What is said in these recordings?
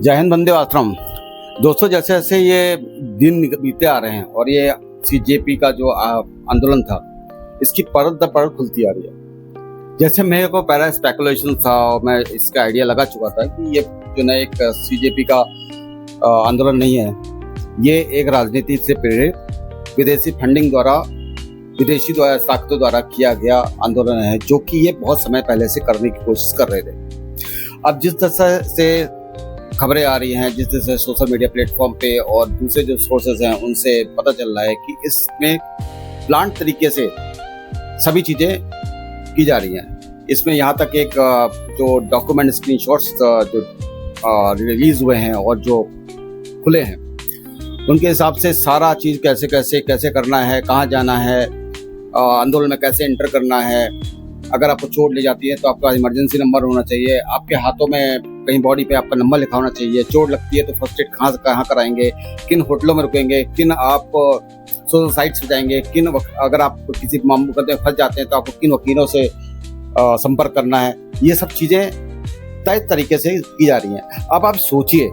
जय हिंद, वंदे मातरम। दोस्तों, जैसे जैसे ये दिन बीते आ रहे हैं और ये सीजेपी का जो आंदोलन था, इसकी परत दर परत खुलती आ रही है। जैसे मेरे को पहला स्पेकुलेशन था और मैं इसका आइडिया लगा चुका था कि ये जो ना एक सीजेपी का आंदोलन नहीं है, ये एक राजनीति से प्रेरित विदेशी फंडिंग द्वारा, विदेशी ताकतों द्वारा किया गया आंदोलन है, जो कि ये बहुत समय पहले से करने की कोशिश कर रहे थे। अब जिस तरह से खबरें आ रही हैं, जिस तरह से सोशल मीडिया प्लेटफॉर्म पे और दूसरे जो सोर्सेज हैं उनसे पता चल रहा है कि इसमें प्लांट तरीके से सभी चीज़ें की जा रही हैं। इसमें यहाँ तक एक जो डॉक्यूमेंट स्क्रीनशॉट्स जो रिलीज हुए हैं और जो खुले हैं, उनके हिसाब से सारा चीज़ कैसे करना है, कहाँ जाना है, आंदोलन में कैसे एंटर करना है। अगर आपको चोट ले जाती है तो आपका इमरजेंसी नंबर होना चाहिए, आपके हाथों में कहीं बॉडी पे आपका नंबर लिखा होना चाहिए। चोट लगती है तो फर्स्ट एड कहाँ कराएंगे, किन होटलों में रुकेंगे, किन आप सोशल साइट्स पे जाएंगे, किन अगर आप किसी मुकदमे में फंस जाते हैं तो आपको किन वकीलों से संपर्क करना है। ये सब चीज़ें तय तरीके से की जा रही हैं। अब आप सोचिए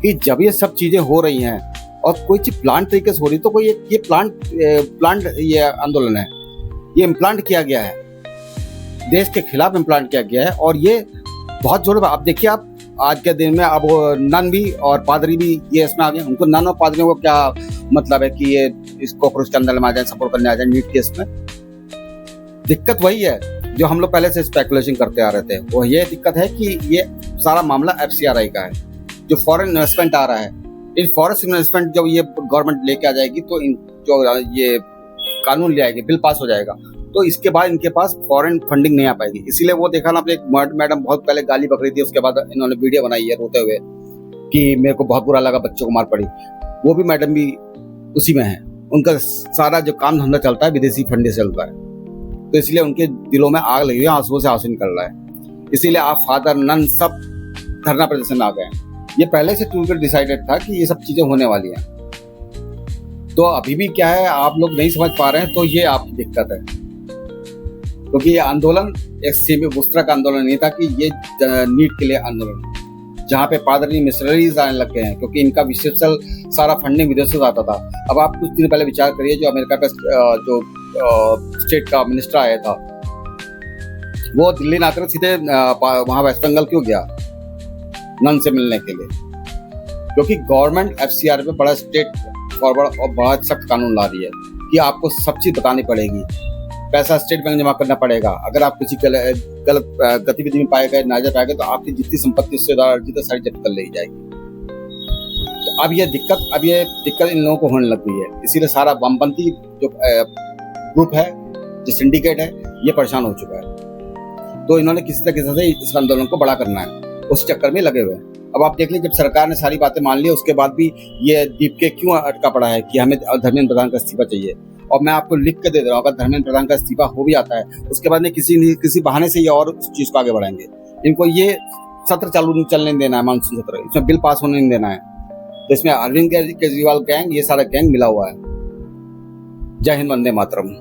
कि जब ये सब चीज़ें हो रही हैं और कोई चीज़ प्लांट तरीके से हो रही है, तो कोई ये प्लांट ये आंदोलन है, ये इम्प्लांट किया गया है, देश के खिलाफ इम्प्लांट किया गया है। और ये बहुत जोर, आप देखिए, आप आज के दिन में अब नन भी और पादरी भी ये इसमें आ गए। उनको नन और पादरियों को क्या मतलब है कि ये इसको पुरुष के अंदर में आ जाए, सपोर्ट करने आ जाए नीट केस में। दिक्कत वही है जो हम लोग पहले से स्पेकुलेशन करते आ रहे थे। वो ये दिक्कत है कि ये सारा मामला FCRI का है, जो फॉरेन इन्वेस्टमेंट आ रहा है। इन फॉरेन इन्वेस्टमेंट जब ये गवर्नमेंट लेके आ जाएगी तो जो ये कानून ले आएगी, बिल पास हो जाएगा, तो इसके बाद इनके पास फॉरेन फंडिंग नहीं आ पाएगी। इसीलिए वो देखा ना, आपने एक मैडम बहुत पहले गाली बक रही थी, उसके बाद इन्होंने वीडियो बनाई है रोते हुए कि मेरे को बहुत बुरा लगा, बच्चों को मार पड़ी। वो भी मैडम भी उसी में है। उनका सारा जो काम धंधा चलता है विदेशी फंड से चलता है, तो इसलिए उनके दिलों में आग लगी है, आंसुओं से आंसू निकल रहा है। इसीलिए आप फादर नन सब धरना प्रदर्शन में आ गए हैं। ये पहले से टूट कर डिसाइडेड था कि ये सब चीजें होने वाली हैं। तो अभी भी क्या है, आप लोग नहीं समझ पा रहे हैं, तो ये आपकी दिक्कत है। क्योंकि ये आंदोलन एक सेमी बुस्त्रा का आंदोलन नहीं था कि ये नीट के लिए आंदोलन, जहाँ पे पादरी मिशनरीज आने लग गए हैं, क्योंकि इनका विशेष सारा फंडिंग विदेशों से आता था। अब आप कुछ दिन पहले विचार करिए, जो अमेरिका का जो स्टेट का मिनिस्टर आया था, वो दिल्ली ना आकर सीधे वहाँ वेस्ट बंगाल क्यों गया नन से मिलने के लिए? क्योंकि गवर्नमेंट FCRI पे बड़ा स्टेट फॉरवर्ड और बहुत सख्त कानून ला रही है कि आपको सब चीज बतानी पड़ेगी, पैसा स्टेट बैंक जमा करना पड़ेगा। अगर आप किसी गलत गतिविधि में पाए गए, नाजायज पाए गए, तो आपकी जितनी संपत्ति उससे सारी जब्त कर ली जाएगी। तो अब ये दिक्कत इन लोगों को होने लग गई है। इसीलिए सारा वामपंथी जो ग्रुप है, जो सिंडिकेट है, ये परेशान हो चुका है। तो इन्होंने किसी तरीके से इस आंदोलन को बड़ा करना है, उस चक्कर में लगे हुए हैं। अब आप देख लीजिए, जब सरकार ने सारी बातें मान ली, उसके बाद भी ये दीपके क्यों अटका पड़ा है कि हमें धर्मेंद्र प्रधान का इस्तीफा चाहिए। और मैं आपको लिख के दे रहा हूँ, अगर धर्मेंद्र प्रधान का इस्तीफा हो भी आता है, उसके बाद में किसी बहाने से ये और उस चीज को आगे बढ़ाएंगे। इनको ये सत्र चलने देना है, मानसून सत्र, इसमें बिल पास होने नहीं देना है। तो इसमें अरविंद केजरीवाल गैंग, ये सारा गैंग मिला हुआ है। जय हिंद, वंदे मातरम।